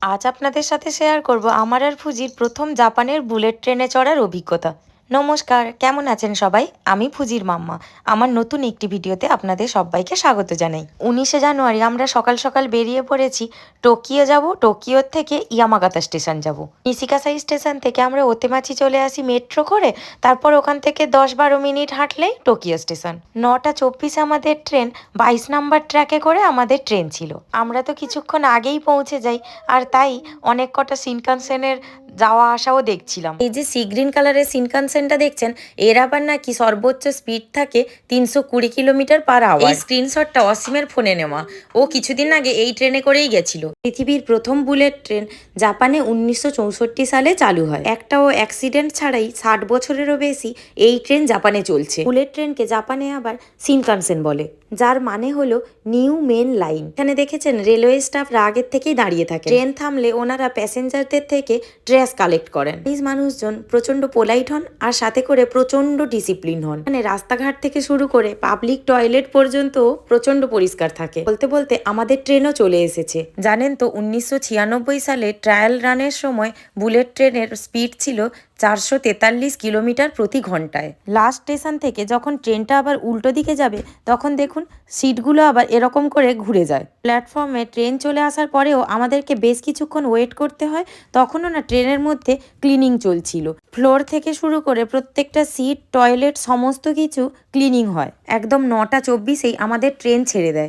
আজ আপনাদের সাথে শেয়ার করব আমার আর ফুজির প্রথম জাপানের বুলেট ট্রেনে চড়ার অভিজ্ঞতা। নমস্কার, কেমন আছেন সবাই? আমি ফুজির মাম্মা। আমার নতুন একটি ভিডিওতে আপনাদের সবাইকে স্বাগত জানাই। 19শে জানুয়ারি আমরা সকাল সকাল বেরিয়ে পড়েছি। টোকিও যাব, টোকিওর থেকে ইয়ামাগাতা স্টেশন যাব। নিশিকাসাই স্টেশন থেকে আমরা ওতেমাচি চলে আসি মেট্রো করে। তারপর ওখান থেকে 10-12 মিনিট হাঁটলেই টোকিও স্টেশন। 9টা 24 আমাদের ট্রেন, 22 নাম্বার ট্র্যাকে করে আমাদের ট্রেন ছিল। আমরা তো কিছুক্ষণ আগেই পৌঁছে যাই, আর তাই অনেক কটা শিনকানসেনের যাওয়া আসাও দেখছিলাম। এই যে সি গ্রিন কালারের শিনকানসেনটা দেখছেন, এর আবার নাকি সর্বোচ্চ স্পিড থাকে 320 কিলোমিটার/আওয়ার। এই স্ক্রিনশটটা অসীমের ফোনে নেওয়া। ও কিছুদিন আগে এই ট্রেনে করেই গেছিল। পৃথিবীর প্রথম বুলেট ট্রেন জাপানে 1964 সালে চালু হয়। একটাও অ্যাক্সিডেন্ট ছাড়াই 60 বছরেরও বেশি এই ট্রেন জাপানে চলছে। বুলেট ট্রেনকে জাপানে আবার শিনকানসেন বলে, যার মানে হলো নিউ মেন লাইন। এখানে দেখেছেন রেলওয়ে স্টাফরা আগের থেকেই দাঁড়িয়ে থাকে। ট্রেন থামলে ওনারা প্যাসেঞ্জারদের থেকে ট্র্যাশ কালেক্ট করেন। এই মানুষজন প্রচন্ড পোলাইট হন, আর সাথে করে প্রচন্ড ডিসিপ্লিন হন। মানে রাস্তাঘাট থেকে শুরু করে পাবলিক টয়লেট পর্যন্ত প্রচন্ড পরিষ্কার থাকে। বলতে বলতে আমাদের ট্রেনও চলে এসেছে। জানেন তো 1996 সালে ট্রায়াল রানের সময় বুলেট ট্রেনের স্পিড ছিল 443 কিলোমিটার প্রতি ঘন্টায়। লাস্ট স্টেশন থেকে যখন ট্রেনটা আবার উল্টো দিকে যাবে, তখন দেখুন সিটগুলো আবার এরকম করে ঘুরে যায়। প্ল্যাটফর্মে ট্রেন চলে আসার পরেও আমাদেরকে বেশ কিছুক্ষণ ওয়েট করতে হয়। তখনও না ট্রেনের মধ্যে ক্লিনিং চলছিল। ফ্লোর থেকে শুরু করে প্রত্যেকটা সিট, টয়লেট সমস্ত কিছু ক্লিনিং হয়। একদম 9টা 24 আমাদের ট্রেন ছেড়ে দেয়।